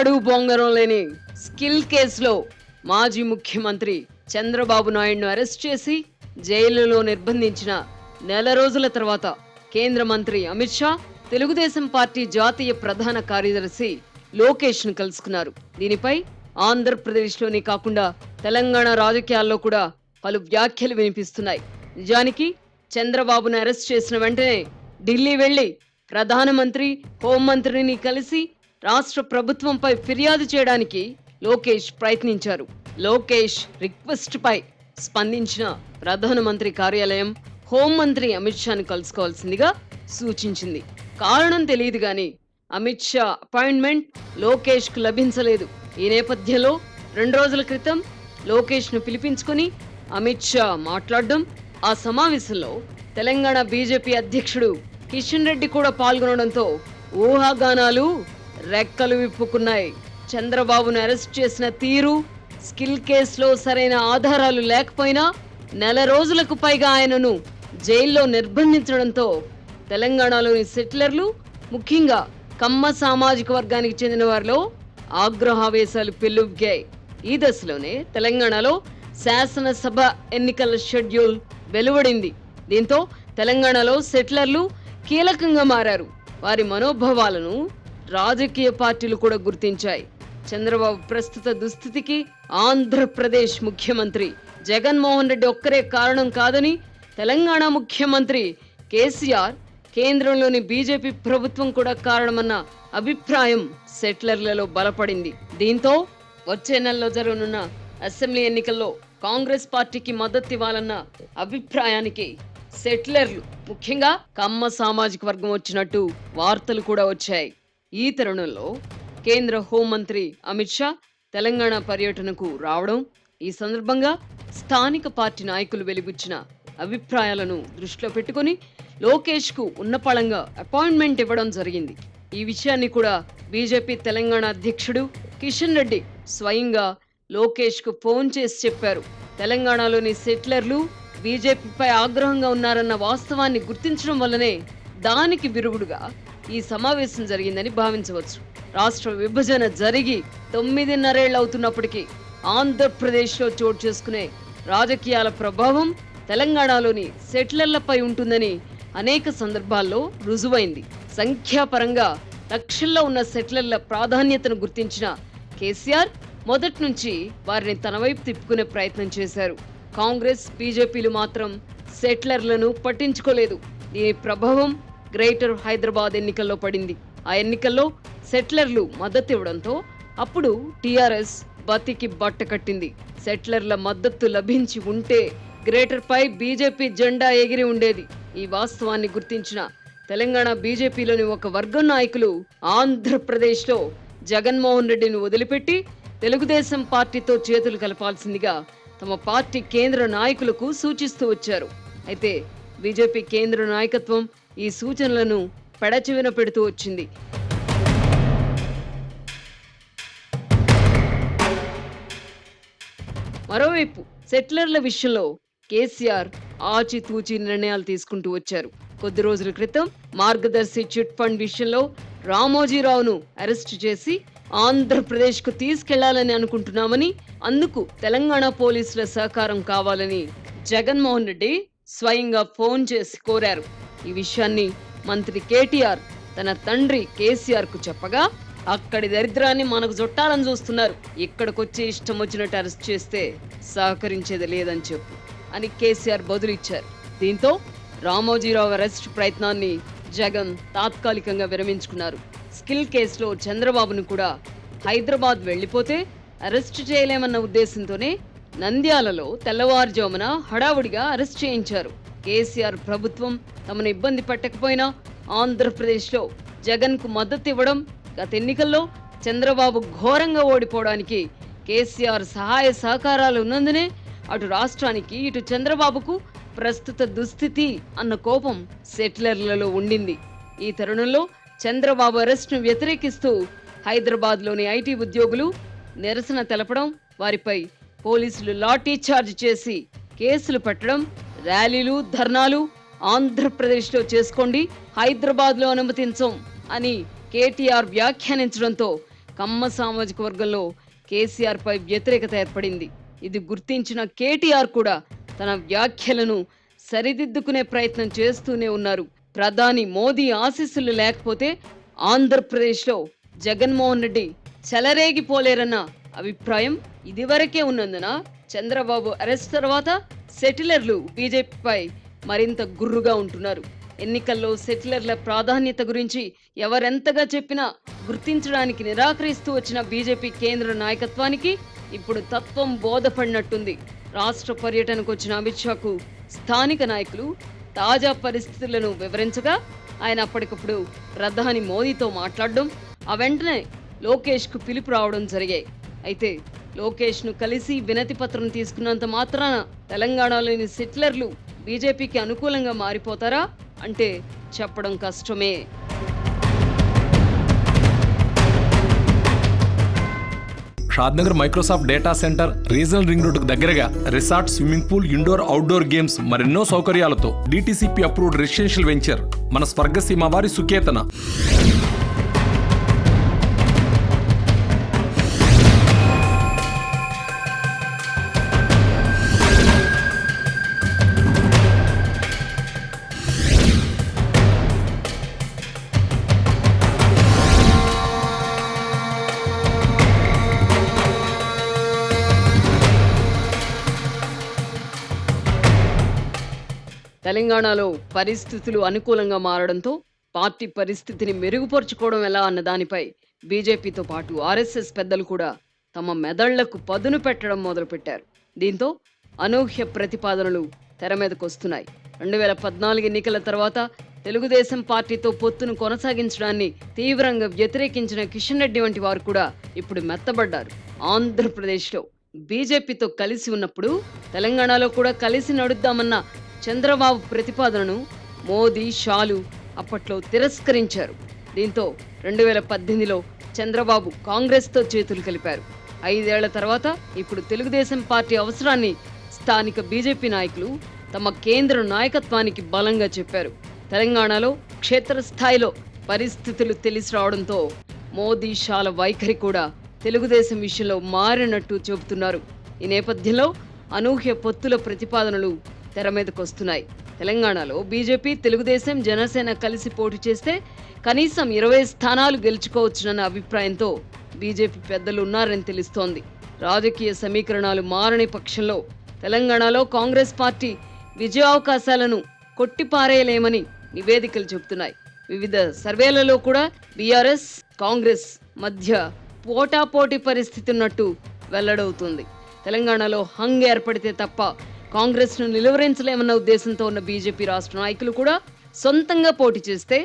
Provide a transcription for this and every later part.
తాడు బొంగరం లేని స్కిల్ కేసులో మాజీ ముఖ్యమంత్రి చంద్రబాబు నాయుడును అరెస్ట్ చేసి జైలులో నిర్బంధించిన నెల రోజుల తర్వాత కేంద్ర మంత్రి అమిత్ షా తెలుగుదేశం పార్టీ జాతీయ ప్రధాన కార్యదర్శి లోకేష్ ను కలుసుకున్నారు. దీనిపై ఆంధ్రప్రదేశ్లోనే కాకుండా తెలంగాణ రాజకీయాల్లో కూడా పలు వ్యాఖ్యలు వినిపిస్తున్నాయి. నిజానికి చంద్రబాబును అరెస్ట్ చేసిన వెంటనే ఢిల్లీ వెళ్లి ప్రధానమంత్రి, హోంమంత్రిని కలిసి రాష్ట్ర ప్రభుత్వంపై ఫిర్యాదు చేయడానికి లోకేష్ ప్రయత్నించారు. లోకేష్ రిక్వెస్ట్ పై స్పందించిన ప్రధానమంత్రి కార్యాలయం హోంమంత్రి అమిత్ షాను కలుసుకోవాల్సిందిగా సూచించింది. కారణం తెలియదు గాని అమిత్ షా అపాయింట్మెంట్ లోకేష్ కు లభించలేదు. ఈ నేపథ్యంలో 2 రోజుల క్రితం లోకేష్ ను పిలిపించుకుని అమిత్ షా మాట్లాడడం, ఆ సమావేశంలో తెలంగాణ బీజేపీ అధ్యక్షుడు కిషన్ రెడ్డి కూడా పాల్గొనడంతో ఊహాగానాలు రెక్కలు విప్పుకున్నాయి. చంద్రబాబును అరెస్ట్ చేసిన తీరు, స్కిల్ కేసులో సరైన ఆధారాలు లేకపోయినా నెల రోజులకు పైగా ఆయనను జైల్లో నిర్బంధించడంతో తెలంగాణలోని సెటిలర్లు, ముఖ్యంగా కమ్మ సామాజిక వర్గానికి చెందిన వారిలో ఆగ్రహావేశాలు పెల్లుబికాయి. ఈ దశలోనే తెలంగాణలో శాసనసభ ఎన్నికల షెడ్యూల్ వెలువడింది. దీంతో తెలంగాణలో సెటిలర్లు కీలకంగా మారారు. వారి మనోభావాలను రాజకీయ పార్టీలు కూడా గుర్తించాయి. చంద్రబాబు ప్రస్తుత దుస్థితికి ఆంధ్రప్రదేశ్ ముఖ్యమంత్రి జగన్మోహన్ రెడ్డి ఒక్కరే కారణం కాదని తెలంగాణ ముఖ్యమంత్రి కేసీఆర్, కేంద్రంలోని బీజేపీ ప్రభుత్వం కూడా కారణమన్న అభిప్రాయం సెటిలర్లలో బలపడింది. దీంతో వచ్చే నెలలో జరగనున్న అసెంబ్లీ ఎన్నికల్లో కాంగ్రెస్ పార్టీకి మద్దతు ఇవ్వాలన్న అభిప్రాయానికి సెటిలర్లు, ముఖ్యంగా కమ్మ సామాజిక వర్గం వచ్చినట్టు వార్తలు కూడా వచ్చాయి. ఈ తరుణంలో కేంద్ర హోంమంత్రి అమిత్ షా తెలంగాణ పర్యటనకు రావడం, ఈ సందర్భంగా స్థానిక పార్టీ నాయకులు వెలిబుచ్చిన అభిప్రాయాలను దృష్టిలో పెట్టుకుని లోకేష్ కు ఉన్నపళంగా అపాయింట్మెంట్ ఇవ్వడం జరిగింది. ఈ విషయాన్ని కూడా బీజేపీ తెలంగాణ అధ్యక్షుడు కిషన్ రెడ్డి స్వయంగా లోకేష్ కు ఫోన్ చేసి చెప్పారు. తెలంగాణలోని సెటిలర్లు బీజేపీపై ఆగ్రహంగా ఉన్నారన్న వాస్తవాన్ని గుర్తించడం వల్లనే దానికి విరుగుడుగా ఈ సమావేశం జరిగిందని భావించవచ్చు. రాష్ట్ర విభజన జరిగి 9.5 ఏళ్లు అవుతున్నప్పటికీ ఆంధ్రప్రదేశ్లో చోటు చేసుకునే రాజకీయాల ప్రభావం తెలంగాణలోని సెటిలర్లపై ఉంటుందని అనేక సందర్భాల్లో రుజువైంది. సంఖ్యాపరంగా లక్షల్లో ఉన్న సెటిలర్ల ప్రాధాన్యతను గుర్తించిన కేసీఆర్ మొదటి నుంచి వారిని తన వైపు తిప్పుకునే ప్రయత్నం చేశారు. కాంగ్రెస్, బీజేపీలు మాత్రం సెటిలర్లను పట్టించుకోలేదు. దీని ప్రభావం గ్రేటర్ హైదరాబాద్ ఎన్నికల్లో పడింది. ఆ ఎన్నికల్లో సెటిలర్లు మద్దతు ఇవ్వడంతో అప్పుడు టీఆర్ఎస్ బతికి బట్ట కట్టింది. సెటిలర్ల మద్దతు లభించి ఉంటే గ్రేటర్ పై బీజేపీ జెండా ఎగిరి ఉండేది. ఈ వాస్తవాన్ని గుర్తించిన తెలంగాణ బీజేపీలోని ఒక వర్గం నాయకులు ఆంధ్రప్రదేశ్లో జగన్మోహన్ రెడ్డిని వదిలిపెట్టి తెలుగుదేశం పార్టీతో చేతులు కలపాల్సిందిగా తమ పార్టీ కేంద్ర నాయకులకు సూచిస్తూ వచ్చారు. అయితే బీజేపీ కేంద్ర నాయకత్వం ఈ సూచనలను పెడచెవిన పెడుతూ వచ్చింది. మరోవైపు సెటిలర్ల విషయంలో కేసీఆర్ ఆచితూచి నిర్ణయాలు తీసుకుంటూ వచ్చారు. కొద్ది రోజుల క్రితం మార్గదర్శి చిట్ ఫండ్ విషయంలో రామోజీరావును అరెస్టు చేసి ఆంధ్రప్రదేశ్ కు తీసుకెళ్లాలని అనుకుంటున్నామని, అందుకు తెలంగాణ పోలీసుల సహకారం కావాలని జగన్మోహన్ రెడ్డి స్వయంగా ఫోన్ చేసి కోరారు. ఈ విషయాన్ని మంత్రి కేటీఆర్ తన తండ్రి కేసీఆర్ కు చెప్పగా, అక్కడి దరిద్రాన్ని మనకు చుట్టాలని చూస్తున్నారు, ఇక్కడికొచ్చి ఇష్టం వచ్చినట్టు అరెస్ట్ చేస్తే సహకరించేది లేదని చెప్పు అని కేసీఆర్ బదులిచ్చారు. దీంతో రామోజీరావు అరెస్ట్ ప్రయత్నాన్ని జగన్ తాత్కాలికంగా విరమించుకున్నారు. స్కిల్ కేసులో చంద్రబాబును కూడా హైదరాబాద్ వెళ్లిపోతే అరెస్ట్ చేయలేమన్న ఉద్దేశంతోనే నంద్యాలలో తెల్లవారుజామున హడావుడిగా అరెస్ట్ చేయించారు. కేసీఆర్ ప్రభుత్వం తమను ఇబ్బంది పెట్టకపోయినా ఆంధ్రప్రదేశ్లో జగన్ కు మద్దతు ఇవ్వడం, గత ఎన్నికల్లో చంద్రబాబు ఘోరంగా ఓడిపోవడానికి కేసీఆర్ సహాయ సహకారాలు ఉన్నందునే అటు రాష్ట్రానికి, ఇటు చంద్రబాబుకు ప్రస్తుత దుస్థితి అన్న కోపం సెటిలర్లలో ఉండింది. ఈ తరుణంలో చంద్రబాబు అరెస్టును వ్యతిరేకిస్తూ హైదరాబాద్లోని ఐటీ ఉద్యోగులు నిరసన తెలపడం, వారిపై పోలీసులు లాఠీ చార్జ్ చేసి కేసులు పెట్టడం, ర్యాలీలు, ధర్నాలు ఆంధ్రప్రదేశ్లో చేసుకోండి, హైదరాబాద్లో అనుమతించం అని కేటీఆర్ వ్యాఖ్యానించడంతో కమ్మ సామాజిక వర్గంలో కేసీఆర్ పై వ్యతిరేకత ఏర్పడింది. ఇది గుర్తించిన కేటీఆర్ కూడా తన వ్యాఖ్యలను సరిదిద్దుకునే ప్రయత్నం చేస్తూనే ఉన్నారు. ప్రధాని మోదీ ఆశీస్సులు లేకపోతే ఆంధ్రప్రదేశ్లో జగన్మోహన్ రెడ్డి చెలరేగిపోలేరన్న అభిప్రాయం ఇదివరకే ఉన్నందున చంద్రబాబు అరెస్ట్ తర్వాత సెటిలర్లు బీజేపీపై మరింత గుర్రుగా ఉంటున్నారు. ఎన్నికల్లో సెటిలర్ల ప్రాధాన్యత గురించి ఎవరెంతగా చెప్పినా గుర్తించడానికి నిరాకరిస్తూ వచ్చిన బీజేపీ కేంద్ర నాయకత్వానికి ఇప్పుడు తత్వం బోధపడినట్టుంది. రాష్ట్ర పర్యటనకు వచ్చిన అమిత్ షాకు స్థానిక నాయకులు తాజా పరిస్థితులను వివరించగా ఆయన అప్పటికప్పుడు ప్రధాని మోదీతో మాట్లాడడం, ఆ వెంటనే లోకేష్ కు పిలుపు రావడం జరిగాయి. అయితే లోకేష్ ను కలిసి వినతి పత్రం తీసుకున్నంత మాత్రాన తెలంగాణలోని సెటిలర్లు బీజేపీకి అనుకూలంగా మారిపోతారా అంటే చెప్పడం కష్టమే. Shadnagar Microsoft data centre regional ring రోడ్డుకు దగ్గరగా resort, swimming pool, indoor outdoor games మరెన్నో సౌకర్యాలతో DTCP అప్రూవ్డ్ రెసిడెన్షియల్ వెంచర్ మన స్వర్గసీమ వారి సుకేతన. తెలంగాణలో పరిస్థితులు అనుకూలంగా మారడంతో పార్టీ పరిస్థితిని మెరుగుపరుచుకోవడం ఎలా అన్న దానిపై బీజేపీతో పాటు ఆర్ఎస్ఎస్ పెద్దలు కూడా తమ మెదళ్లకు పదును పెట్టడం మొదలుపెట్టారు. దీంతో అనూహ్య ప్రతిపాదనలు తెర మీదకొస్తున్నాయి. 2014 ఎన్నికల తర్వాత తెలుగుదేశం పార్టీతో పొత్తును కొనసాగించడాన్ని తీవ్రంగా వ్యతిరేకించిన కిషన్ రెడ్డి వంటి వారు కూడా ఇప్పుడు మెత్తబడ్డారు. ఆంధ్రప్రదేశ్లో బీజేపీతో కలిసి ఉన్నప్పుడు తెలంగాణలో కూడా కలిసి నడుద్దామన్న చంద్రబాబు ప్రతిపాదనను మోదీ, షాలు అప్పట్లో తిరస్కరించారు. దీంతో 2018లో చంద్రబాబు కాంగ్రెస్తో చేతులు కలిపారు. 5 ఏళ్ల తర్వాత ఇప్పుడు తెలుగుదేశం పార్టీ అవసరాన్ని స్థానిక బీజేపీ నాయకులు తమ కేంద్ర నాయకత్వానికి బలంగా చెప్పారు. తెలంగాణలో క్షేత్రస్థాయిలో పరిస్థితులు తెలిసి రావడంతో మోదీ, షాల వైఖరి కూడా తెలుగుదేశం విషయంలో మారినట్టు చెబుతున్నారు. ఈ నేపథ్యంలో అనూహ్య పొత్తుల ప్రతిపాదనలు తెర మీదకొస్తున్నాయి. తెలంగాణలో బీజేపీ, తెలుగుదేశం, జనసేన కలిసి పోటీ చేస్తే కనీసం 20 స్థానాలు గెలుచుకోవచ్చునన్న అభిప్రాయంతో బీజేపీ పెద్దలు ఉన్నారని తెలుస్తోంది. రాజకీయ సమీకరణాలు మారని పక్షంలో తెలంగాణలో కాంగ్రెస్ పార్టీ విజయావకాశాలను కొట్టిపారేయలేమని నివేదికలు చెబుతున్నాయి. వివిధ సర్వేలలో కూడా బీఆర్ఎస్, కాంగ్రెస్ మధ్య పోటాపోటీ పరిస్థితి ఉన్నట్టు వెల్లడవుతుంది. తెలంగాణలో హంగ్ ఏర్పడితే తప్ప కాంగ్రెస్ ను నిలువరించలేమన్న ఉద్దేశంతో ఉన్న బీజేపీ రాష్ట్ర నాయకులు కూడా సొంతంగా పోటీ చేస్తే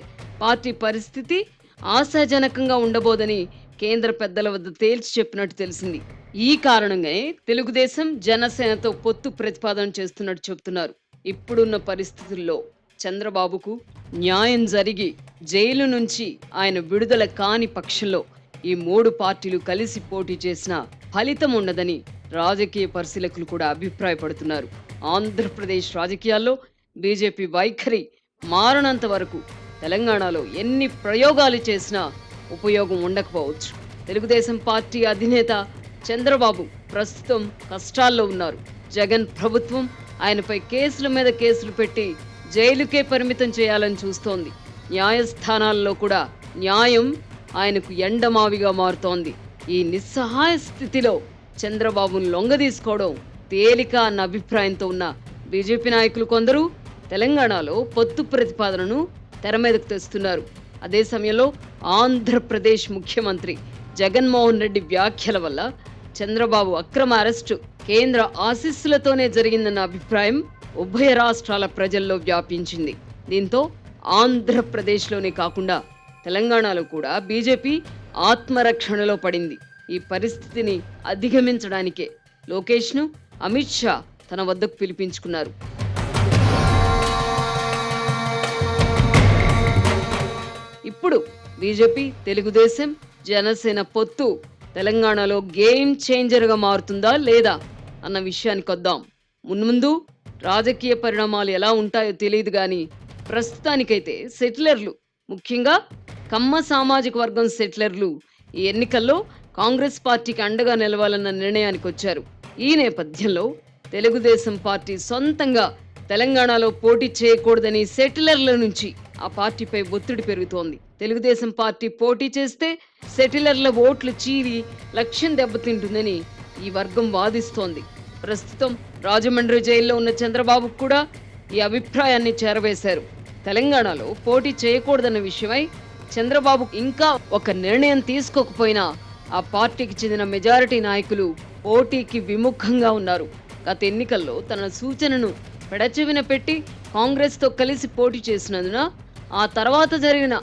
పార్టీ పరిస్థితి ఆశాజనకంగా ఉండబోదని కేంద్ర పెద్దల వద్ద తేల్చి చెప్పినట్టు తెలిసింది. ఈ కారణంగానే తెలుగుదేశం, జనసేనతో పొత్తు ప్రతిపాదన చేస్తున్నట్టు చెబుతున్నారు. ఇప్పుడున్న పరిస్థితుల్లో చంద్రబాబుకు న్యాయం జరిగి జైలు నుంచి ఆయన విడుదల కాని పక్షంలో ఈ 3 పార్టీలు కలిసి పోటీ చేసినా ఫలితం ఉండదని రాజకీయ పరిశీలకులు కూడా అభిప్రాయపడుతున్నారు. ఆంధ్రప్రదేశ్ రాజకీయాల్లో బీజేపీ వైఖరి మారనంత వరకు తెలంగాణలో ఎన్ని ప్రయోగాలు చేసినా ఉపయోగం ఉండకపోవచ్చు. తెలుగుదేశం పార్టీ అధినేత చంద్రబాబు ప్రస్తుతం కష్టాల్లో ఉన్నారు. జగన్ ప్రభుత్వం ఆయనపై కేసుల మీద కేసులు పెట్టి జైలుకే పరిమితం చేయాలని చూస్తోంది. న్యాయస్థానాల్లో కూడా న్యాయం ఆయనకు ఎండమావిగా మారుతోంది. ఈ నిస్సహాయ స్థితిలో చంద్రబాబును లొంగదీసుకోవడం తేలిక అన్న అభిప్రాయంతో ఉన్న బీజేపీ నాయకులు కొందరు తెలంగాణలో పొత్తు ప్రతిపాదనను తెర మీదకు తెస్తున్నారు. అదే సమయంలో ఆంధ్రప్రదేశ్ ముఖ్యమంత్రి జగన్మోహన్ రెడ్డి వ్యాఖ్యల వల్ల చంద్రబాబు అక్రమ అరెస్టు కేంద్ర ఆశీస్సులతోనే జరిగిందన్న అభిప్రాయం ఉభయ రాష్ట్రాల ప్రజల్లో వ్యాపించింది. దీంతో ఆంధ్రప్రదేశ్లోనే కాకుండా తెలంగాణలో కూడా బీజేపీ ఆత్మరక్షణలో పడింది. ఈ పరిస్థితిని అధిగమించడానికే లోకేష్ను అమిత్ షా తన వద్దకు పిలిపించుకున్నారు. ఇప్పుడు బీజేపీ, తెలుగుదేశం, జనసేన పొత్తు తెలంగాణలో గేమ్ చేంజర్గా మారుతుందా లేదా అన్న విషయానికి వద్దాం. మున్ముందు రాజకీయ పరిణామాలు ఎలా ఉంటాయో తెలియదు కానీ ప్రస్తుతానికైతే సెటిలర్లు, ముఖ్యంగా కమ్మ సామాజిక వర్గం సెటిలర్లు ఈ ఎన్నికల్లో కాంగ్రెస్ పార్టీకి అండగా నిలవాలన్న నిర్ణయానికి వచ్చారు. ఈ నేపథ్యంలో తెలుగుదేశం పార్టీ సొంతంగా తెలంగాణలో పోటీ చేయకూడదని సెటిలర్ల నుంచి ఆ పార్టీపై ఒత్తిడి పెరుగుతోంది. తెలుగుదేశం పార్టీ పోటీ చేస్తే సెటిలర్ల ఓట్లు చీరి లక్ష్యం దెబ్బతింటుందని ఈ వర్గం వాదిస్తోంది. ప్రస్తుతం రాజమండ్రి జైల్లో ఉన్న చంద్రబాబు కూడా ఈ అభిప్రాయాన్ని చేరవేశారు. తెలంగాణలో పోటీ చేయకూడదన్న విషయమై చంద్రబాబు ఇంకా ఒక నిర్ణయం తీసుకోకపోయినా ఆ పార్టీకి చెందిన మెజారిటీ నాయకులు పోటీకి విముఖంగా ఉన్నారు. గత ఎన్నికల్లో తన సూచనను పెడచెవిన పెట్టి కాంగ్రెస్తో కలిసి పోటీ చేసినందున ఆ తర్వాత జరిగిన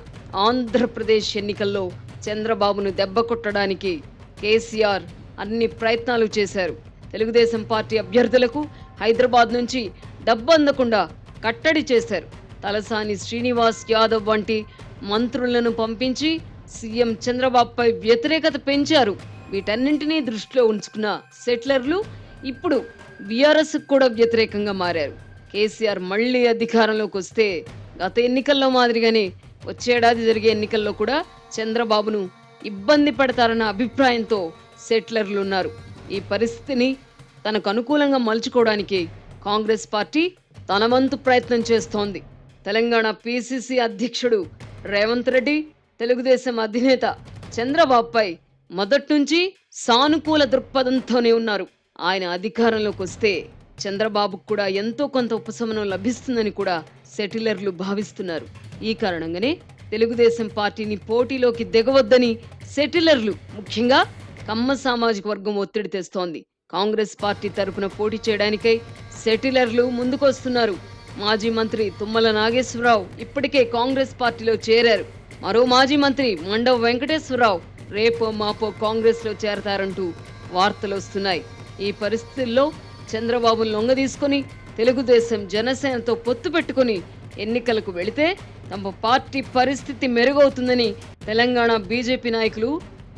ఆంధ్రప్రదేశ్ ఎన్నికల్లో చంద్రబాబును దెబ్బ కొట్టడానికి కేసీఆర్ అన్ని ప్రయత్నాలు చేశారు. తెలుగుదేశం పార్టీ అభ్యర్థులకు హైదరాబాద్ నుంచి డబ్బు అందకుండా కట్టడి చేశారు. తలసాని శ్రీనివాస్ యాదవ్ వంటి మంత్రులను పంపించి సీఎం చంద్రబాబుపై వ్యతిరేకత పెంచారు. వీటన్నింటినీ దృష్టిలో ఉంచుకున్న సెటిలర్లు ఇప్పుడు బీఆర్ఎస్ కూడా వ్యతిరేకంగా మారారు. కేసీఆర్ మళ్లీ అధికారంలోకి వస్తే గత ఎన్నికల్లో మాదిరిగానే వచ్చేడాది జరిగే ఎన్నికల్లో కూడా చంద్రబాబును ఇబ్బంది పడతారన్న అభిప్రాయంతో సెటిలర్లు ఉన్నారు. ఈ పరిస్థితిని తనకు అనుకూలంగా మలుచుకోవడానికి కాంగ్రెస్ పార్టీ తన వంతు ప్రయత్నం చేస్తోంది. తెలంగాణ పీసీసీ అధ్యక్షుడు రేవంత్ రెడ్డి, తెలుగుదేశం అధినేత చంద్రబాబుపై మొదటి నుంచి సానుకూల దృక్పథంతోనే ఉన్నారు. ఆయన అధికారంలోకి వస్తే చంద్రబాబుకు కూడా ఎంతో కొంత ఉపశమనం లభిస్తుందని కూడా సెటిలర్లు భావిస్తున్నారు. ఈ కారణంగానే తెలుగుదేశం పార్టీని పోటీలోకి దిగవద్దని సెటిలర్లు, ముఖ్యంగా కమ్మ సామాజిక వర్గం ఒత్తిడి తెస్తోంది. కాంగ్రెస్ పార్టీ తరపున పోటీ చేయడానికై సెటిలర్లు ముందుకొస్తున్నారు. మాజీ మంత్రి తుమ్మల నాగేశ్వరరావు ఇప్పటికే కాంగ్రెస్ పార్టీలో చేరారు. మరో మాజీ మంత్రి మండవ వెంకటేశ్వరరావు రేపో మాపో కాంగ్రెస్ లో చేరతారంటూ వార్తలు వస్తున్నాయి. ఈ పరిస్థితుల్లో చంద్రబాబును లొంగదీసుకుని తెలుగుదేశం జనసేనతో పొత్తు పెట్టుకుని ఎన్నికలకు వెళితే తమ పార్టీ పరిస్థితి మెరుగవుతుందని తెలంగాణ బీజేపీ నాయకులు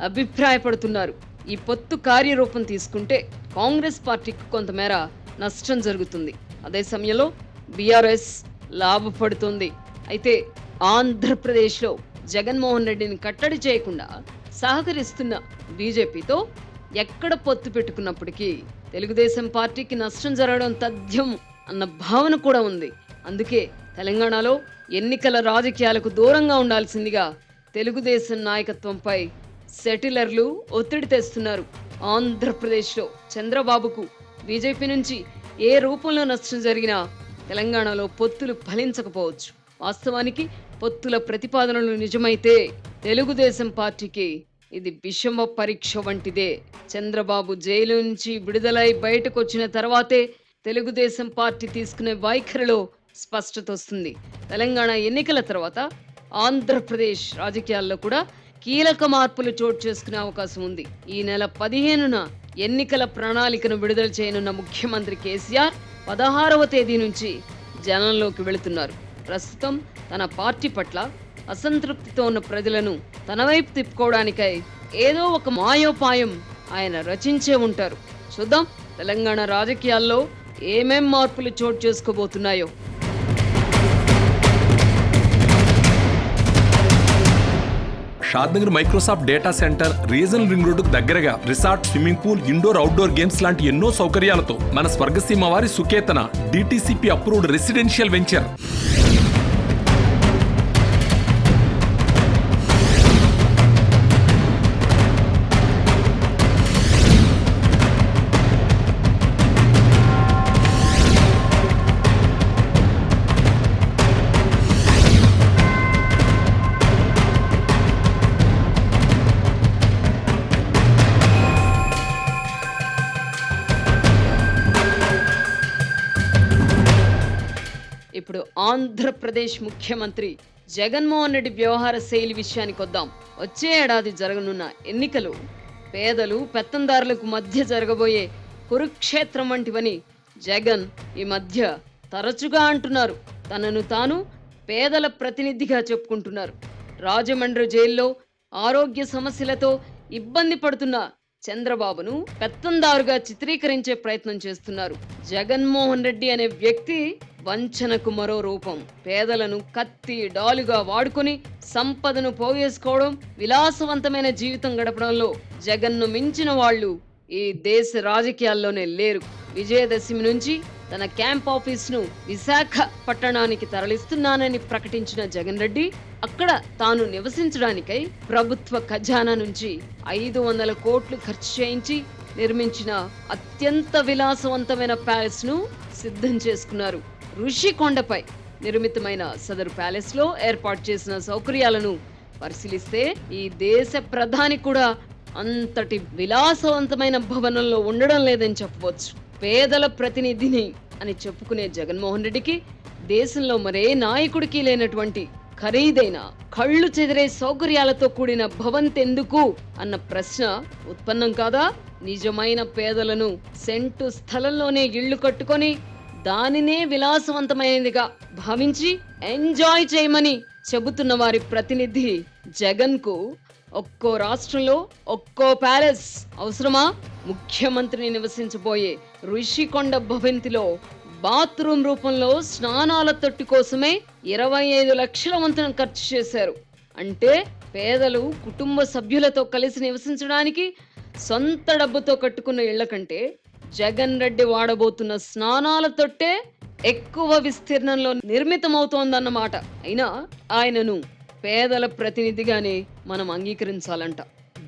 అభిప్రాయపడుతున్నారు. ఈ పొత్తు కార్యరూపం తీసుకుంటే కాంగ్రెస్ పార్టీకి కొంతమేర నష్టం జరుగుతుంది. అదే సమయంలో బీఆర్ఎస్ లాభపడుతుంది. అయితే ఆంధ్రప్రదేశ్లో జగన్మోహన్ రెడ్డిని కట్టడి చేయకుండా సహకరిస్తున్న బీజేపీతో ఎక్కడ పొత్తు పెట్టుకున్నప్పటికీ తెలుగుదేశం పార్టీకి నష్టం జరగడం తథ్యం అన్న భావన కూడా ఉంది. అందుకే తెలంగాణలో ఎన్నికల రాజకీయాలకు దూరంగా ఉండాల్సిందిగా తెలుగుదేశం నాయకత్వంపై సెటిలర్లు ఒత్తిడి తెస్తున్నారు. ఆంధ్రప్రదేశ్లో చంద్రబాబుకు బీజేపీ నుంచి ఏ రూపంలో నష్టం జరిగినా తెలంగాణలో పొత్తులు ఫలించకపోవచ్చు. వాస్తవానికి పొత్తుల ప్రతిపాదనలు నిజమైతే తెలుగుదేశం పార్టీకి ఇది విషమ పరీక్ష వంటిదే. చంద్రబాబు జైలు నుంచి విడుదలై బయటకు వచ్చిన తర్వాతే తెలుగుదేశం పార్టీ తీసుకునే వైఖరిలో స్పష్టత వస్తుంది. తెలంగాణ ఎన్నికల తర్వాత ఆంధ్రప్రదేశ్ రాజకీయాల్లో కూడా కీలక మార్పులు చోటు చేసుకునే అవకాశం ఉంది. ఈ నెల 15న ఎన్నికల ప్రణాళికను విడుదల చేయనున్న ముఖ్యమంత్రి కేసీఆర్ 16వ తేదీ నుంచి జనంలోకి వెళుతున్నారు. ప్రస్తుతం తన పార్టీ పట్ల అసంతృప్తితో ఉన్న ప్రజలను తన వైపు తిప్పుకోవడానికై ఏదో ఒక మాయోపాయం ఆయన రచించే ఉంటారు. చూద్దాం తెలంగాణ రాజకీయాల్లో ఏమేం మార్పులు చోటు చేసుకోబోతున్నాయో. Shadnagar Microsoft data centre regional ring రోడ్డుకు దగ్గరగా resort, swimming pool, indoor outdoor games లాంటి ఎన్నో సౌకర్యాలతో మన స్వర్గసీమ వారి Suketana DTCP approved residential venture. ఇప్పుడు ఆంధ్రప్రదేశ్ ముఖ్యమంత్రి జగన్మోహన్ రెడ్డి వ్యవహార శైలి విషయానికి వద్దాం. వచ్చే ఏడాది జరగనున్న ఎన్నికలు పేదలు పెత్తందారులకు మధ్య జరగబోయే కురుక్షేత్రం వంటివని జగన్ ఈ మధ్య తరచుగా అంటున్నారు. తనను తాను పేదల ప్రతినిధిగా చెప్పుకుంటున్నారు. రాజమండ్రి జైల్లో ఆరోగ్య సమస్యలతో ఇబ్బంది పడుతున్న చంద్రబాబును పెత్తందారుగా చిత్రీకరించే ప్రయత్నం చేస్తున్నారు. జగన్మోహన్ రెడ్డి అనే వ్యక్తి వంచనకు మరో రూపం. పేదలను కత్తి డాలుగా వాడుకొని సంపదను పోగేసుకోవడం, విలాసవంతమైన జీవితం గడపడంలో జగన్ను మించిన వాళ్ళు ఈ దేశ రాజకీయాల్లోనే లేరు. విజయదశమి నుంచి తన క్యాంప్ ఆఫీస్ ను విశాఖ పట్టణానికి తరలిస్తున్నానని ప్రకటించిన జగన్ రెడ్డి అక్కడ తాను నివసించడానికై ప్రభుత్వ ఖజానా నుంచి 500 కోట్లు ఖర్చు చేయించి నిర్మించిన అత్యంత విలాసవంతమైన ప్యాలెస్ ను సిద్ధం చేసుకున్నారు. ఋషికొండపై నిర్మితమైన సదరు ప్యాలెస్ లో ఏర్పాటు చేసిన సౌకర్యాలను పరిశీలిస్తే ఈ దేశ ప్రధాని కూడా అంతటి విలాసవంతమైన భవనంలో ఉండడం లేదని చెప్పవచ్చు. పేదల ప్రతినిధిని అని చెప్పుకునే జగన్మోహన్ రెడ్డికి దేశంలో మరే నాయకుడికి లేనటువంటి ఖరీదైన కళ్ళు చెదిరే సౌకర్యాలతో కూడిన భవంతి ఎందుకు అన్న ప్రశ్న ఉత్పన్నం కాదా? నిజమైన పేదలను సెంటు స్థలంలోనే ఇళ్లు కట్టుకొని దానినే విలాసవంతమైనదిగా భావించి ఎంజాయ్ చేయమని చెబుతున్న వారి ప్రతినిధి జగన్ కు ఒక్కో రాష్ట్రంలో ఒక్కో ప్యాలెస్ అవసరమా? ముఖ్యమంత్రిని నివసించబోయే ఋషికొండ భవంతిలో బాత్రూమ్ రూపంలో స్నానాల తొట్టి కోసమే 25 లక్షల వంతున ఖర్చు చేశారు. అంటే పేదలు కుటుంబ సభ్యులతో కలిసి నివసించడానికి సొంత డబ్బుతో కట్టుకున్న ఇళ్ల కంటే జగన్ రెడ్డి వాడబోతున్న స్నానాల తొట్టే ఎక్కువ విస్తీర్ణంలో నిర్మితమవుతోందన్నమాట. అయినా ఆయనను పేదల ప్రతినిధిగానే మనం అంగీకరించాలంట.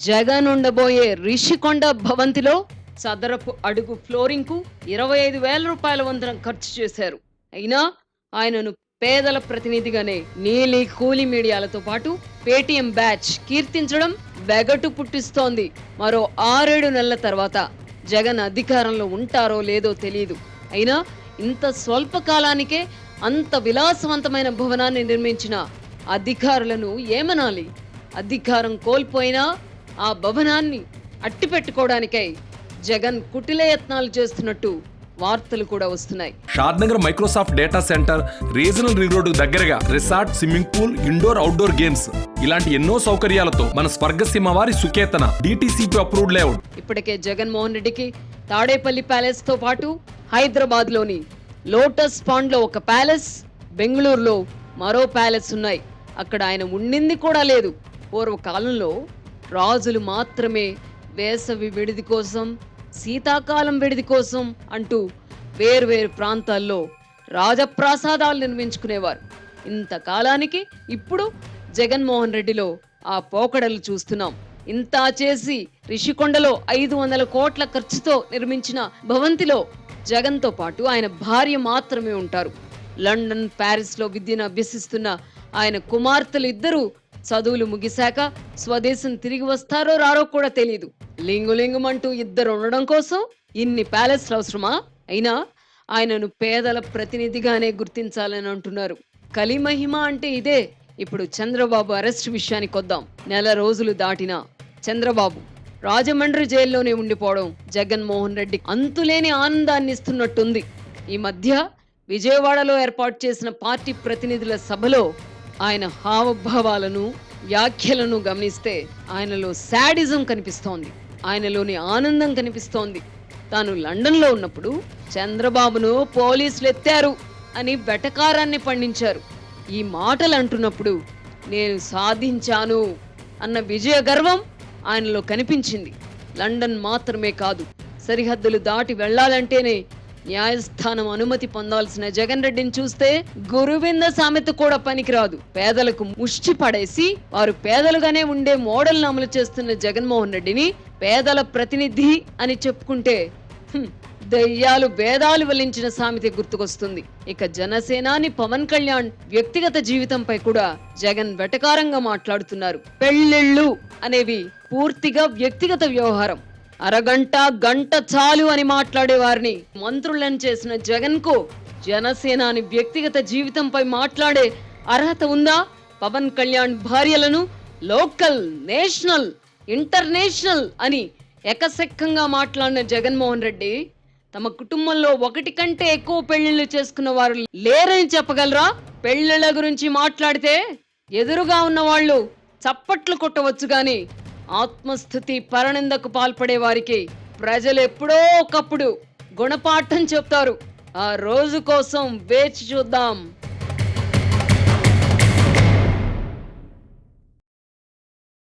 జగన్ ఉండబోయే రిషికొండ భవంతిలో చదరపు అడుగు ఫ్లోరింగ్ కు 25,000 రూపాయల వంతున ఖర్చు చేశారు. అయినా ఆయనను పేదల ప్రతినిధిగానే నీలి కూలి మీడియాలతో పాటు పేటీఎం బ్యాచ్ కీర్తించడం వెగటు పుట్టిస్తోంది. మరో 6-7 నెలల తర్వాత జగన్ అధికారంలో ఉంటారో లేదో తెలియదు. అయినా ఇంత స్వల్ప కాలానికే అంత విలాసవంతమైన భవనాన్ని నిర్మించిన అధికారులను ఏమనాలి? అధికారం కోల్పోయినా ఆ భవనాన్ని అట్టిపెట్టుకోవడానికై జగన్ కుటిలయత్నాలు చేస్తున్నట్టు వార్తలు కూడా వస్తున్నాయి. Shadnagar Microsoft data centre, regional ring road దగ్గరగా resort, swimming pool, indoor outdoor games ఇలాంటి ఎన్నో సౌకర్యాలతో మన స్వర్గసీమ వారి సుకేతన DTCP అప్రూవ్డ్ లేఅవుట్. ఇప్పటికే జగన్మోహన్ రెడ్డికి తాడేపల్లి ప్యాలెస్ తో పాటు హైదరాబాద్ లోని లోటస్ పాండ్ లో ఒక ప్యాలెస్, బెంగళూరులో మరో ప్యాలెస్ ఉన్నాయి. అక్కడ ఆయన ఉండింది కూడా లేదు. పూర్వకాలంలో రాజులు మాత్రమే వేసవి విడిది కోసం, శీతాకాలం విడిది కోసం అంటూ వేర్వేరు ప్రాంతాల్లో రాజప్రాసాదాలు నిర్మించుకునేవారు. ఇంతకాలానికి ఇప్పుడు జగన్మోహన్ రెడ్డిలో ఆ పోకడలు చూస్తున్నాం. ఇంత చేసి రిషికొండలో 500 కోట్ల ఖర్చుతో నిర్మించిన భవంతిలో జగన్తో పాటు ఆయన భార్య మాత్రమే ఉంటారు. లండన్, ప్యారిస్ లో విద్యను అభ్యసిస్తున్న ఆయన కుమార్తెలు ఇద్దరు చదువులు ముగిశాక స్వదేశం తిరిగి వస్తారో రారో కూడా తెలియదు. లింగులింగుమంటూ ఇద్దరు ఉండడం కోసం ఇన్ని ప్యాలెస్లు అవసరమా? అయినా ఆయనను పేదల ప్రతినిధిగానే గుర్తించాలని అంటున్నారు. కలిమహిమ అంటే ఇదే. ఇప్పుడు చంద్రబాబు అరెస్ట్ విషయానికి వద్దాం. నెల రోజులు దాటినా చంద్రబాబు రాజమండ్రి జైల్లోనే ఉండిపోవడం జగన్మోహన్ రెడ్డి అంతులేని ఆనందాన్ని ఇస్తున్నట్టుంది. ఈ మధ్య విజయవాడలో ఏర్పాటు చేసిన పార్టీ ప్రతినిధుల సభలో ఆయన హావభావాలను, వ్యాఖ్యలను గమనిస్తే ఆయనలో శాడిజం కనిపిస్తోంది, ఆయనలోని ఆనందం కనిపిస్తోంది. తాను లండన్లో ఉన్నప్పుడు చంద్రబాబును పోలీసులు ఎత్తారు అని వెటకారాన్ని పండించారు. ఈ మాటలు అంటున్నప్పుడు నేను సాధించాను అన్న విజయ గర్వం ఆయనలో కనిపించింది. లండన్ మాత్రమే కాదు, సరిహద్దులు దాటి వెళ్లాలంటేనే న్యాయస్థానం అనుమతి పొందాల్సిన జగన్ రెడ్డిని చూస్తే గురువింద సామెత కూడా పనికిరాదు. పేదలకు ముష్టి పడేసి వారు పేదలుగానే ఉండే మోడల్ అమలు చేస్తున్న జగన్మోహన్ రెడ్డిని పేదల ప్రతినిధి అని చెప్పుకుంటే దయ్యాలు వేదాలు వల్లించిన సామెత గుర్తుకొస్తుంది. ఇక జనసేనాని పవన్ కళ్యాణ్ వ్యక్తిగత జీవితంపై కూడా జగన్ వెటకారంగా మాట్లాడుతున్నారు. పెళ్ళిళ్ళు అనేవి పూర్తిగా వ్యక్తిగత వ్యవహారం. అరగంట గంట చాలు అని మాట్లాడే వారిని మంత్రులను చేసిన జగన్ కు జనసేనాని వ్యక్తిగత జీవితంపై మాట్లాడే అర్హత ఉందా? పవన్ కళ్యాణ్ భార్యలను లోకల్, నేషనల్, ఇంటర్నేషనల్ అని ఎకసెక్కంగా మాట్లాడిన జగన్మోహన్ రెడ్డి తమ కుటుంబంలో ఒకటి కంటే ఎక్కువ పెళ్లిళ్లు చేసుకున్న వారు లేరని చెప్పగలరా? పెళ్లిళ్ల గురించి మాట్లాడితే ఎదురుగా ఉన్న వాళ్ళు చప్పట్లు కొట్టవచ్చు గాని ఆత్మస్థుతి పరనిందకు పాల్పడే వారికి ప్రజలు ఎప్పుడో ఒకప్పుడు గుణపాఠం చెప్తారు. ఆ రోజు కోసం వేచి చూద్దాం.